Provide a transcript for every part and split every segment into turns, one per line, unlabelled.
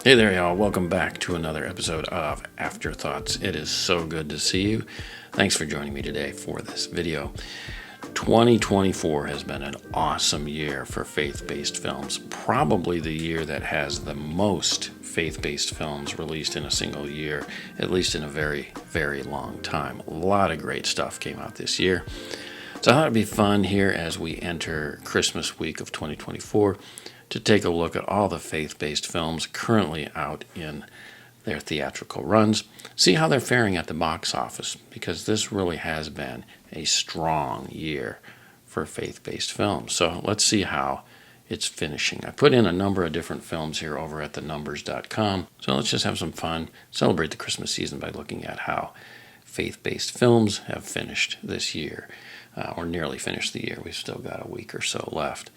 Hey there, y'all. Welcome back to another episode of Afterthoughts. It is so good to see you. Thanks for joining me today for this video. 2024 has been an awesome year for faith-based films. Probably the year that has the most faith-based films released in a single year, at least in a very, very long time. A lot of great stuff came out this year. So I thought it'd be fun here as we enter Christmas week of 2024 to take a look at all the faith-based films currently out in their theatrical runs, see how they're faring at the box office, because this really has been a strong year for faith-based films. So let's see how it's finishing. I put in a number of different films here over at thenumbers.com, so let's just have some fun, celebrate the Christmas season by looking at how faith-based films have finished this year, or nearly finished the year. We've still got a week or so left.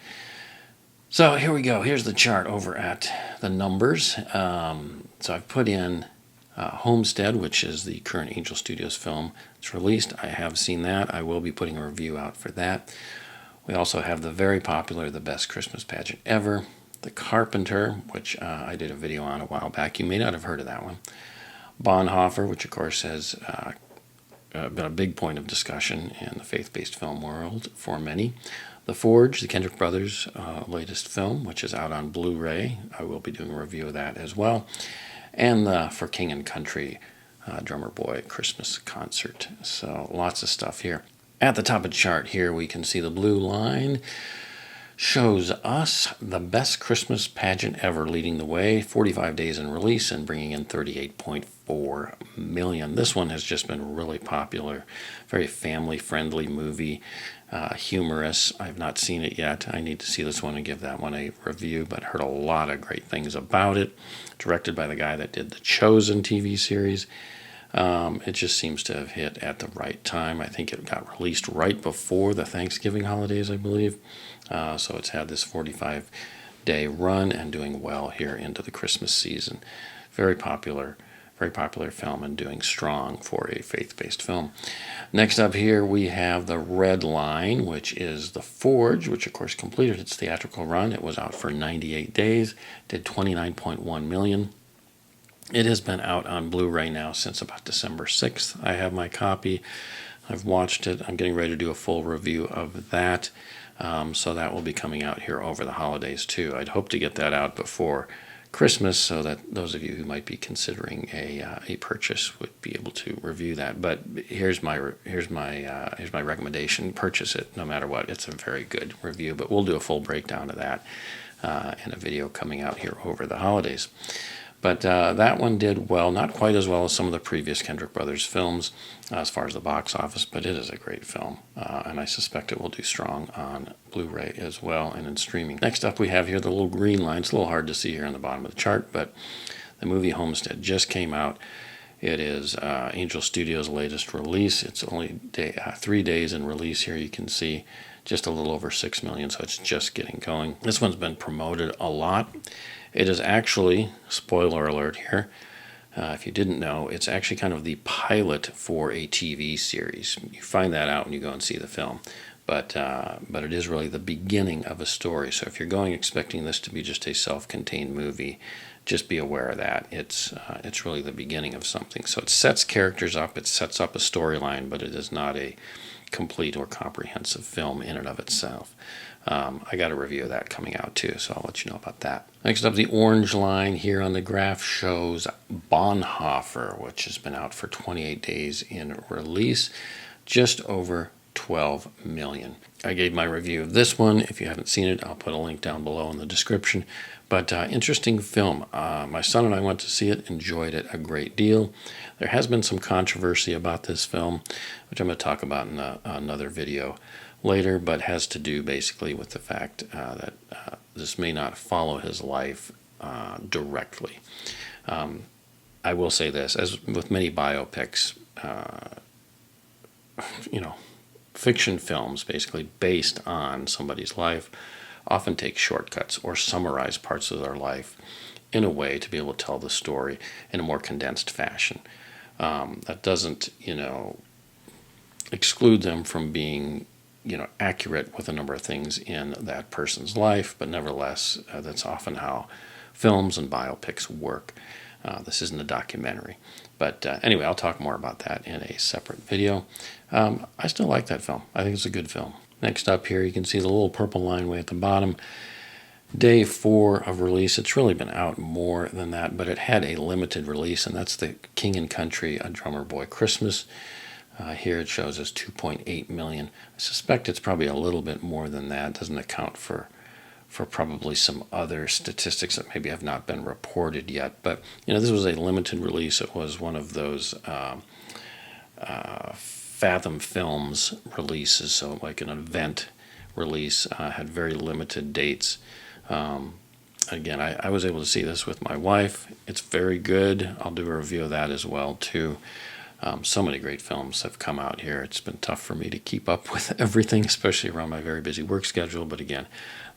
So here we go. Here's the chart over at the numbers. So I've put in Homestead, which is the current Angel Studios film. It's released. I have seen that. I will be putting a review out for that. We also have the very popular The Best Christmas Pageant Ever, The Carpenter, which I did a video on a while back. You may not have heard of that one. Bonhoeffer, which of course has been a big point of discussion in the faith-based film world for many. The Forge, the Kendrick Brothers' latest film, which is out on Blu-ray. I will be doing a review of that as well. And the For King and Country Drummer Boy Christmas Concert. So lots of stuff here. At the top of the chart here, we can see the blue line shows us The Best Christmas Pageant Ever leading the way, 45 days in release and bringing in 38.4 million. This one has just been really popular, very family-friendly movie, humorous. I've not seen it yet. I need to see this one and give that one a review, but heard a lot of great things about it. Directed by the guy that did the Chosen TV series. It just seems to have hit at the right time. I think it got released right before the Thanksgiving holidays, I believe. So it's had this 45-day run and doing well here into the Christmas season. Very popular film and doing strong for a faith-based film. Next up here we have the red line, which is The Forge, which of course completed its theatrical run. It was out for 98 days, did 29.1 million. It has been out on Blu-ray now since about December 6th. I have my copy. I've watched it. I'm getting ready to do a full review of that. So that will be coming out here over the holidays too. I'd hope to get that out before Christmas so that those of you who might be considering a purchase would be able to review that. But here's my recommendation: purchase it no matter what. It's a very good review. But we'll do a full breakdown of that in a video coming out here over the holidays. But that one did well, not quite as well as some of the previous Kendrick Brothers films as far as the box office, but it is a great film, and I suspect it will do strong on Blu-ray as well and in streaming. Next up we have here the little green line. It's a little hard to see here on the bottom of the chart, but the movie Homestead just came out. It is Angel Studios' latest release. It's only 3 days in release here. You can see just a little over 6 million, so it's just getting going. This one's been promoted a lot. It is actually, spoiler alert here, if you didn't know, it's actually kind of the pilot for a TV series. You find that out when you go and see the film. But it is really the beginning of a story. So if you're going expecting this to be just a self-contained movie, just be aware of that. It's really the beginning of something. So it sets characters up, it sets up a storyline, but it is not a complete or comprehensive film in and of itself. I got a review of that coming out too, so I'll let you know about that. Next up, the orange line here on the graph shows Bonhoeffer, which has been out for 28 days in release, just over 12 million. I gave my review of this one. If you haven't seen it, I'll put a link down below in the description. But interesting film. My son and I went to see it, enjoyed it a great deal. There has been some controversy about this film, which I'm going to talk about in another video later, but has to do basically with the fact that this may not follow his life directly. I will say this, as with many biopics, fiction films basically based on somebody's life often take shortcuts or summarize parts of their life in a way to be able to tell the story in a more condensed fashion. That doesn't, exclude them from being, accurate with a number of things in that person's life, but nevertheless, that's often how films and biopics work. This isn't a documentary. But anyway, I'll talk more about that in a separate video. I still like that film. I think it's a good film. Next up here, you can see the little purple line way at the bottom. Day 4 of release. It's really been out more than that, but it had a limited release, and that's the King and Country, A Drummer Boy Christmas. Here it shows as 2.8 million. I suspect it's probably a little bit more than that. It doesn't account for probably some other statistics that maybe have not been reported yet. But, this was a limited release. It was one of those Fathom Films releases, so like an event release, had very limited dates. Again, I was able to see this with my wife. It's very good. I'll do a review of that as well, too. So many great films have come out here. It's been tough for me to keep up with everything, especially around my very busy work schedule. But again,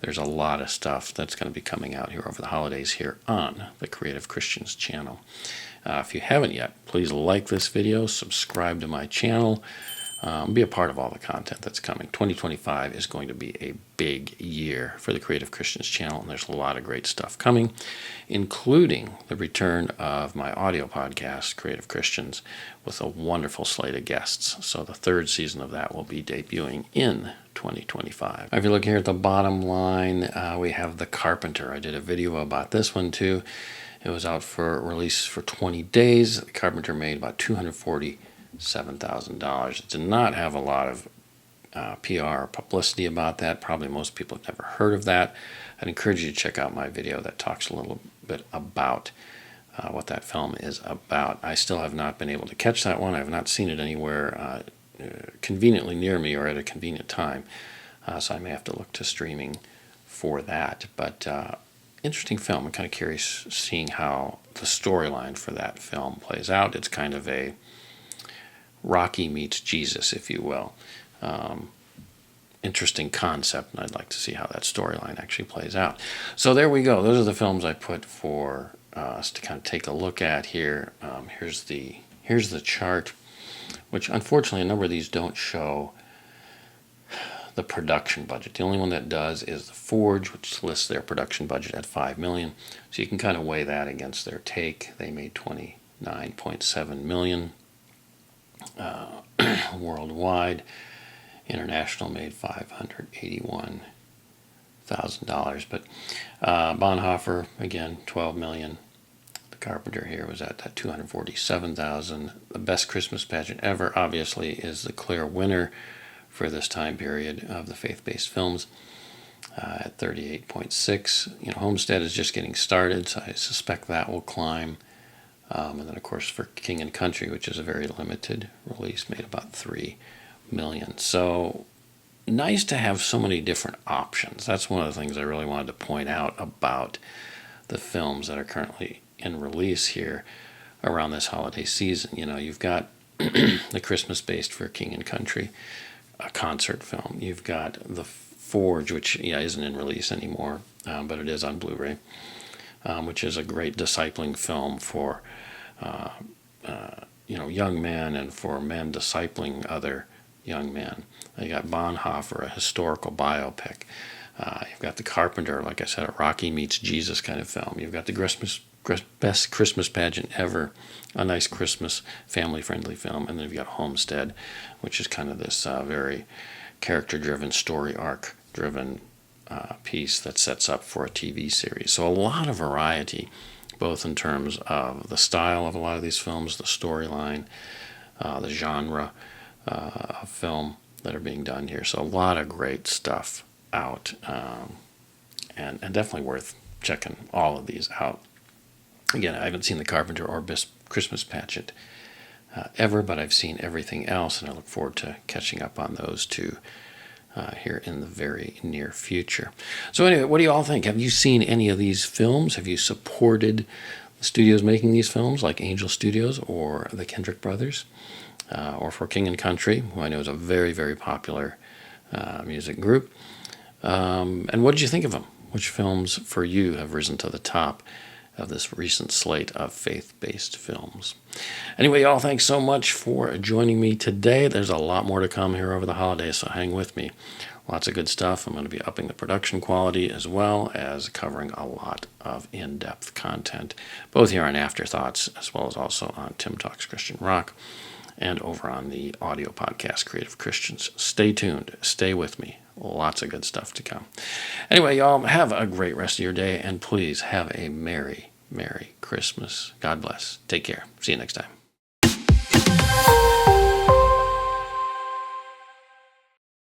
there's a lot of stuff that's going to be coming out here over the holidays here on the Creative Christians channel. If you haven't yet, please like this video, subscribe to my channel, be a part of all the content that's coming. 2025 is going to be a big year for the Creative Christians channel, and there's a lot of great stuff coming, including the return of my audio podcast, Creative Christians, with a wonderful slate of guests. So the 3rd season of that will be debuting in 2025. If you look here at the bottom line, we have The Carpenter. I did a video about this one too. It was out for release for 20 days. The Carpenter made about $247,000. It did not have a lot of PR or publicity about that. Probably most people have never heard of that. I'd encourage you to check out my video that talks a little bit about what that film is about. I still have not been able to catch that one. I have not seen it anywhere conveniently near me or at a convenient time. So I may have to look to streaming for that. But interesting film. I'm kind of curious seeing how the storyline for that film plays out. It's kind of a Rocky meets Jesus, if you will. Interesting concept, and I'd like to see how that storyline actually plays out. So there we go. Those are the films I put for us to kind of take a look at here. Here's the chart, which unfortunately a number of these don't show the production budget. The only one that does is The Forge, which lists their production budget at $5 million. So you can kind of weigh that against their take. They made $29.7 million worldwide. International made $581,000. But Bonhoeffer, again, $12 million. The Carpenter here was at that $247,000. The best Christmas pageant ever, obviously, is the clear winner for this time period of the faith-based films at 38.6. Homestead is just getting started, so I suspect that will climb. And then, of course, for King and Country, which is a very limited release, made about $3 million. So nice to have so many different options. That's one of the things I really wanted to point out about the films that are currently in release here around this holiday season. You've got the Christmas-based for King and Country, a concert film. You've got The Forge, which isn't in release anymore, but it is on Blu-ray, which is a great discipling film for young men and for men discipling other young men. You got Bonhoeffer, a historical biopic. You've got The Carpenter, like I said, a Rocky meets Jesus kind of film. You've got the best Christmas pageant ever, a nice Christmas family-friendly film. And then you've got Homestead, which is kind of this very character-driven, story arc-driven piece that sets up for a TV series. So a lot of variety, both in terms of the style of a lot of these films, the storyline, the genre of film that are being done here. So a lot of great stuff out, and definitely worth checking all of these out. Again, I haven't seen The Carpenter or Best Christmas Pageant ever, but I've seen everything else, and I look forward to catching up on those two here in the very near future. So anyway, what do you all think? Have you seen any of these films? Have you supported the studios making these films, like Angel Studios or the Kendrick Brothers, or for King and Country, who I know is a very, very popular music group? And what did you think of them? Which films for you have risen to the top of this recent slate of faith-based films? Anyway, y'all, thanks so much for joining me today. There's a lot more to come here over the holidays, so hang with me. Lots of good stuff. I'm going to be upping the production quality as well as covering a lot of in-depth content, both here on Afterthoughts as well as also on Tim Talks Christian Rock and over on the audio podcast Creative Christians. Stay tuned. Stay with me. Lots of good stuff to come. Anyway, y'all, have a great rest of your day, and please have a Merry, Merry Christmas. God bless. Take care. See you next time.